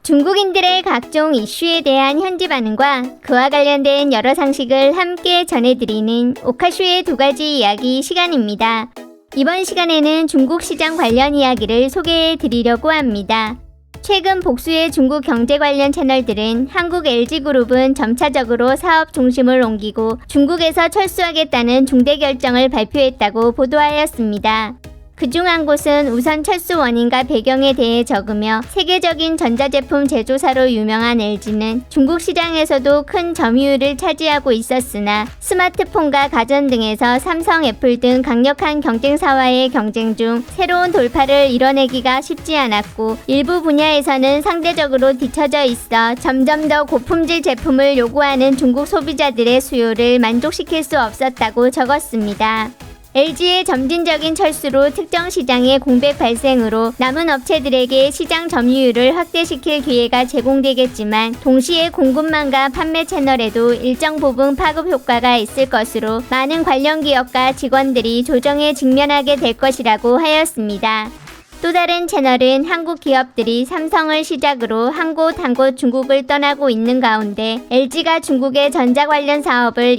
중국인들의 각종 이슈에 대한 현지 반응과 그와 관련된 여러 상식을 함께 전해드리는 오카쇼의 두 가지 이야기 시간입니다. 이번 시간에는 중국 시장 관련 이야기를 소개해 드리려고 합니다. 최근 복수의 중국 경제 관련 채널들은 한국 LG그룹은 점차적으로 사업 중심을 옮기고 중국에서 철수하겠다는 중대 결정을 발표했다고 보도하였습니다. 그중 한 곳은 우선 철수 원인과 배경에 대해 적으며 세계적인 전자제품 제조사로 유명한 LG는 중국 시장에서도 큰 점유율을 차지하고 있었으나 스마트폰과 가전 등에서 삼성, 애플 등 강력한 경쟁사와의 경쟁 중 새로운 돌파를 이뤄내기가 쉽지 않았고 일부 분야에서는 상대적으로 뒤처져 있어 점점 더 고품질 제품을 요구하는 중국 소비자들의 수요를 만족시킬 수 없었다고 적었습니다. LG의 점진적인 철수로 특정 시장의 공백 발생으로 남은 업체들에게 시장 점유율을 확대시킬 기회가 제공되겠지만 동시에 공급망과 판매 채널에도 일정 부분 파급 효과가 있을 것으로 많은 관련 기업과 직원들이 조정에 직면하게 될 것이라고 하였습니다. 또 다른 채널은 한국 기업들이 삼성을 시작으로 한 곳 한 곳 중국을 떠나고 있는 가운데 LG가 중국의 전자 관련 사업을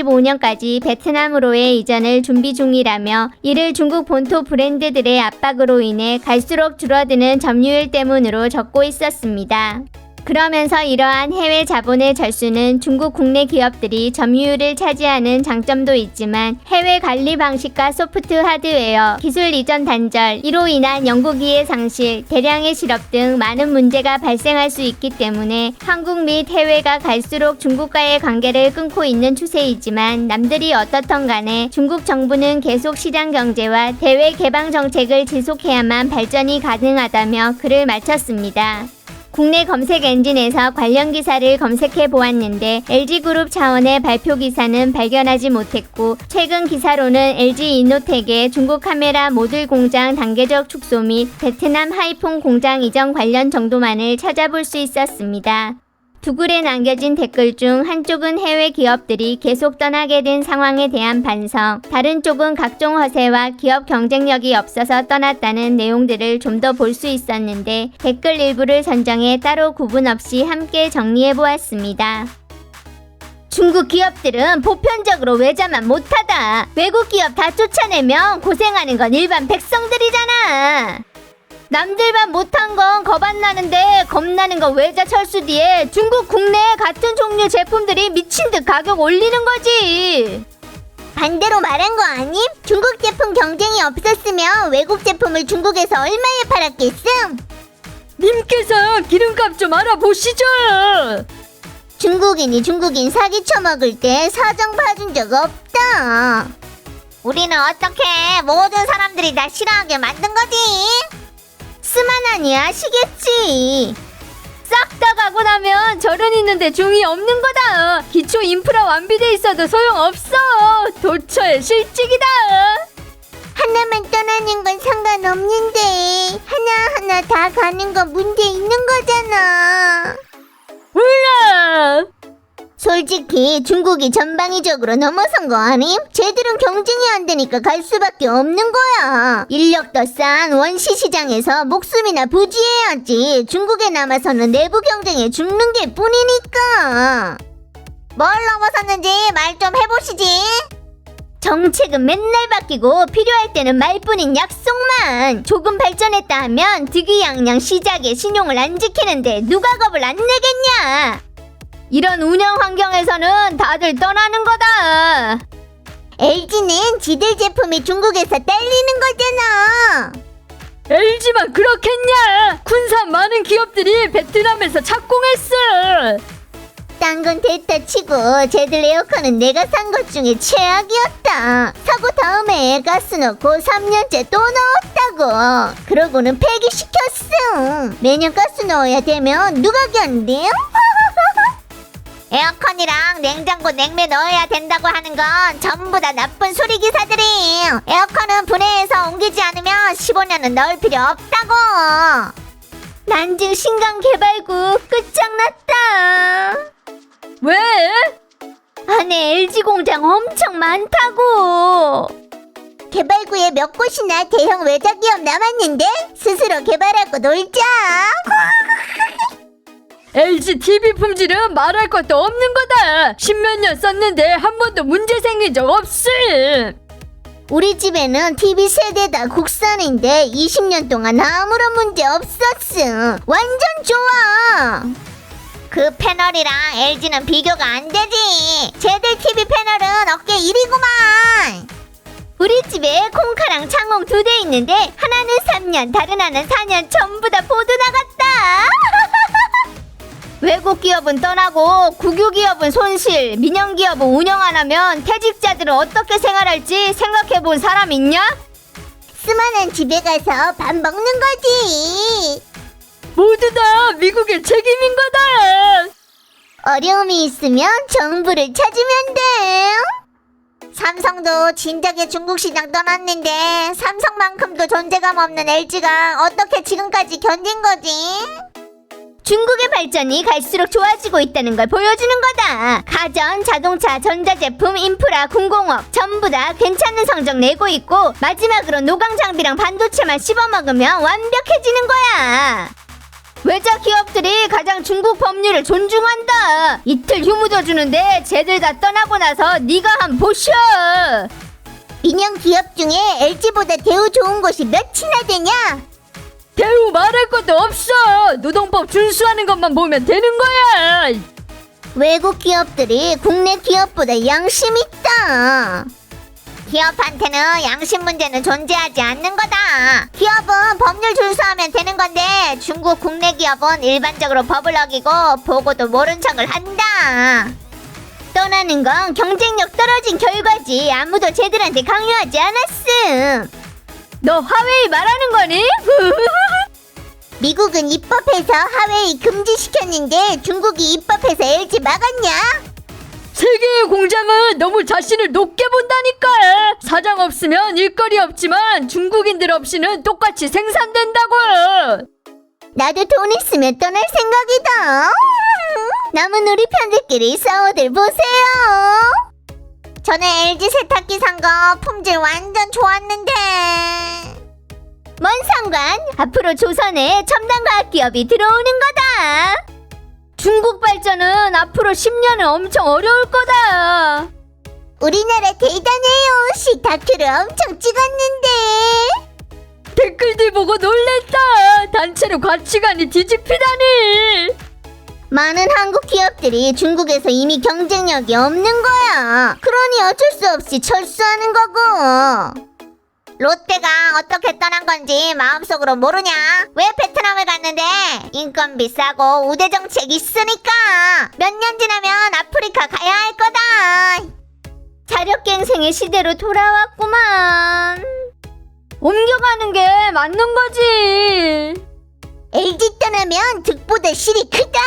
2025년까지 베트남으로의 이전을 준비 중이라며 이를 중국 본토 브랜드들의 압박으로 인해 갈수록 줄어드는 점유율 때문으로 적고 있었습니다. 그러면서 이러한 해외 자본의 절수는 중국 국내 기업들이 점유율을 차지하는 장점도 있지만 해외 관리 방식과 소프트 하드웨어, 기술 이전 단절, 이로 인한 연구기의 상실, 대량의 실업 등 많은 문제가 발생할 수 있기 때문에 한국 및 해외가 갈수록 중국과의 관계를 끊고 있는 추세이지만 남들이 어떻든 간에 중국 정부는 계속 시장 경제와 대외 개방 정책을 지속해야만 발전이 가능하다며 글을 마쳤습니다. 국내 검색 엔진에서 관련 기사를 검색해 보았는데 LG그룹 차원의 발표 기사는 발견하지 못했고 최근 기사로는 LG이노텍의 중국 카메라 모듈 공장 단계적 축소 및 베트남 하이폰 공장 이전 관련 정도만을 찾아볼 수 있었습니다. 두 글에 남겨진 댓글 중 한쪽은 해외 기업들이 계속 떠나게 된 상황에 대한 반성, 다른 쪽은 각종 허세와 기업 경쟁력이 없어서 떠났다는 내용들을 좀 더 볼 수 있었는데 댓글 일부를 선정해 따로 구분 없이 함께 정리해 보았습니다. 중국 기업들은 보편적으로 외자만 못하다. 외국 기업 다 쫓아내면 고생하는 건 일반 백성들이잖아. 남들만 못한 건 겁안나는데 겁나는 건 외자 철수 뒤에 중국 국내에 같은 종류 제품들이 미친 듯 가격 올리는 거지. 반대로 말한 거 아님? 중국 제품 경쟁이 없었으면 외국 제품을 중국에서 얼마에 팔았겠음? 님께서 기름값 좀 알아보시죠. 중국인이 중국인 사기 쳐먹을 때 사정 봐준 적 없다. 우리는 어떻게 모든 사람들이 나 싫어하게 만든 거지? 스만하니 아시겠지? 싹 다 가고 나면 절은 있는데 중이 없는 거다. 기초 인프라 완비돼 있어도 소용없어. 도처의 실직이다. 하나만 떠나는 건 상관없는데 하나하나 다 가는 건 문제 있는 거잖아. 몰라. 솔직히 중국이 전방위적으로 넘어선 거 아님? 쟤들은 경쟁이 안 되니까 갈 수밖에 없는 거야. 인력도 싼 원시 시장에서 목숨이나 부지해야지. 중국에 남아서는 내부 경쟁에 죽는 게 뿐이니까. 뭘 넘어섰는지 말 좀 해보시지. 정책은 맨날 바뀌고 필요할 때는 말뿐인 약속만. 조금 발전했다 하면 득이양양 시작에 신용을 안 지키는데 누가 겁을 안 내겠냐. 이런 운영 환경에서는 다들 떠나는 거다. LG는 지들 제품이 중국에서 딸리는 거잖아. LG만 그렇겠냐. 군산 많은 기업들이 베트남에서 착공했어. 딴 건 됐다 치고 쟤들 에어컨은 내가 산 것 중에 최악이었다. 사고 다음에 가스 넣고 3년째 또 넣었다고. 그러고는 폐기시켰음. 매년 가스 넣어야 되면 누가 견딤? 에어컨이랑 냉장고 냉매 넣어야 된다고 하는 건 전부 다 나쁜 수리기사들이. 에어컨은 분해해서 옮기지 않으면 15년은 넣을 필요 없다고. 난징 신강개발구 끝장났다. 왜? 안에 LG 공장 엄청 많다고. 개발구에 몇 곳이나 대형 외자 기업 남았는데 스스로 개발하고 놀자. LG TV 품질은 말할 것도 없는 거다. 10몇 년 썼는데 한 번도 문제 생긴 적 없음. 우리 집에는 TV 세대 다 국산인데 20년 동안 아무런 문제 없었음. 완전 좋아. 그 패널이랑 LG는 비교가 안 되지. 쟤들 TV 패널은 어깨 1위구만. 우리 집에 콩카랑 창홍 2대 있는데 하나는 3년, 다른 하나는 4년 전부 다 보도 나갔다. 외국 기업은 떠나고 국유 기업은 손실, 민영 기업은 운영 안 하면 퇴직자들은 어떻게 생활할지 생각해 본 사람 있냐? 쓰만한 집에 가서 밥 먹는 거지. 모두 다 미국의 책임인 거다. 어려움이 있으면 정부를 찾으면 돼. 삼성도 진작에 중국 시장 떠났는데 삼성만큼도 존재감 없는 LG가 어떻게 지금까지 견딘 거지? 중국의 발전이 갈수록 좋아지고 있다는 걸 보여주는 거다. 가전, 자동차, 전자제품, 인프라, 군공업 전부 다 괜찮은 성적 내고 있고 마지막으로 노광 장비랑 반도체만 씹어먹으면 완벽해지는 거야. 외자 기업들이 가장 중국 법률을 존중한다. 이틀 휴무도 주는데 쟤들 다 떠나고 나서 네가 한 보셔. 민영 기업 중에 LG보다 대우 좋은 곳이 몇이나 되냐? 대우 말할 것도 없어. 노동법 준수하는 것만 보면 되는 거야. 외국 기업들이 국내 기업보다 양심 있다. 기업한테는 양심 문제는 존재하지 않는 거다. 기업은 법률 준수하면 되는 건데 중국 국내 기업은 일반적으로 법을 어기고 보고도 모른 척을 한다. 떠나는 건 경쟁력 떨어진 결과지. 아무도 쟤들한테 강요하지 않았음. 너 화웨이 말하는 거니? 미국은 입법해서 하웨이 금지시켰는데 중국이 입법해서 LG 막았냐? 세계의 공장은 너무 자신을 높게 본다니까. 사장 없으면 일거리 없지만 중국인들 없이는 똑같이 생산된다고. 나도 돈 있으면 떠날 생각이다. 남은 우리 편들끼리 싸워들 보세요. 전에 LG 세탁기 산 거 품질 완전 좋았는데. 뭔 상관? 앞으로 조선에 첨단 과학 기업이 들어오는 거다. 중국 발전은 앞으로 10년은 엄청 어려울 거다. 우리나라 대단해요. 시 다큐를 엄청 찍었는데. 댓글들 보고 놀랬다. 단체로 가치관이 뒤집히다니. 많은 한국 기업들이 중국에서 이미 경쟁력이 없는 거야. 그러니 어쩔 수 없이 철수하는 거고. 롯데가 어떻게 떠난 건지 마음속으로 모르냐? 왜 베트남을 갔는데? 인건비 싸고 우대 정책 있으니까 몇 년 지나면 아프리카 가야 할 거다. 자력갱생의 시대로 돌아왔구만. 옮겨가는 게 맞는 거지. LG 떠나면 득보다 실이 크다.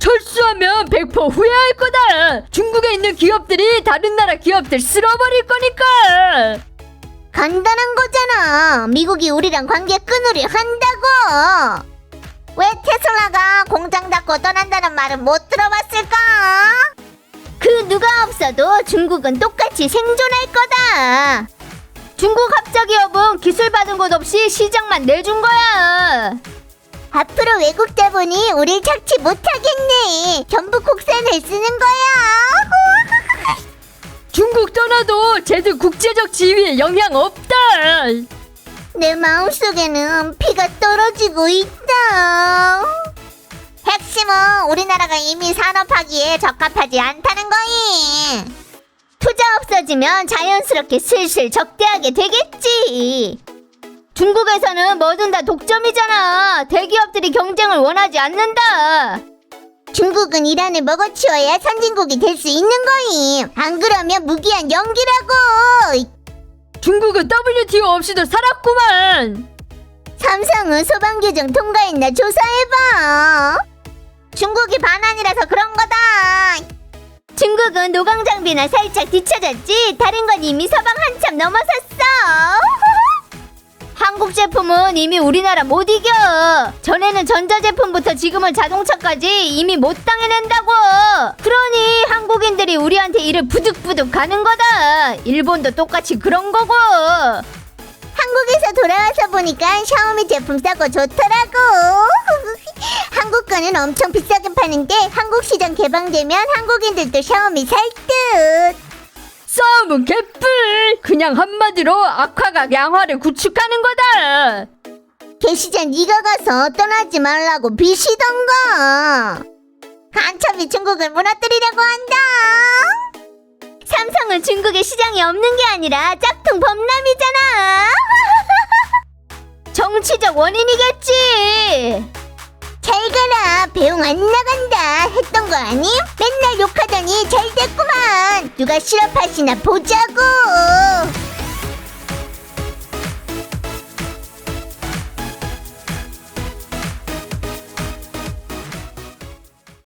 철수하면 100% 후회할 거다. 중국에 있는 기업들이 다른 나라 기업들 쓸어버릴 거니까. 간단한 거잖아. 미국이 우리랑 관계 끊으려 한다고. 왜 테슬라가 공장 닫고 떠난다는 말은 못 들어봤을까? 그 누가 없어도 중국은 똑같이 생존할 거다. 중국 합작 기업은 기술 받은 것 없이 시장만 내준 거야. 앞으로 외국 자본이 우릴 착취 못하겠네. 전부 국산을 쓰는 거야. 중국 떠나도 쟤들 국제적 지위에 영향 없다. 내 마음속에는 피가 떨어지고 있다. 핵심은 우리나라가 이미 산업하기에 적합하지 않다는 거임. 투자 없어지면 자연스럽게 슬슬 적대하게 되겠지. 중국에서는 뭐든 다 독점이잖아. 대기업들이 경쟁을 원하지 않는다. 중국은 이란을 먹어치워야 선진국이 될 수 있는 거임. 안 그러면 무기한 연기라고. 중국은 WTO 없이도 살았구만. 삼성은 소방 규정 통과했나 조사해봐. 중국이 반환이라서 그런 거다. 중국은 노광 장비나 살짝 뒤쳐졌지. 다른 건 이미 서방 한참 넘어섰어. 한국 제품은 이미 우리나라 못 이겨. 전에는 전자제품부터 지금은 자동차까지 이미 못 당해낸다고. 그러니 한국인들이 우리한테 이를 부득부득 가는 거다. 일본도 똑같이 그런 거고. 한국에서 돌아와서 보니까 샤오미 제품 싸고 좋더라고. 한국 거는 엄청 비싸게 파는데 한국 시장 개방되면 한국인들도 샤오미 살 듯. 싸움은 개뿔. 그냥 한마디로 악화가 양화를 구축하는 거다. 게시장 네가 가서 떠나지 말라고 비시던가. 한참이 중국을 무너뜨리려고 한다. 삼성은 중국에 시장이 없는 게 아니라 짝퉁 범람이잖아. 정치적 원인이겠지. 잘 가라, 배웅 안 나간다 했던 거 아님? 맨날 욕하더니 잘 됐구만. 누가 실업하시나 보자고.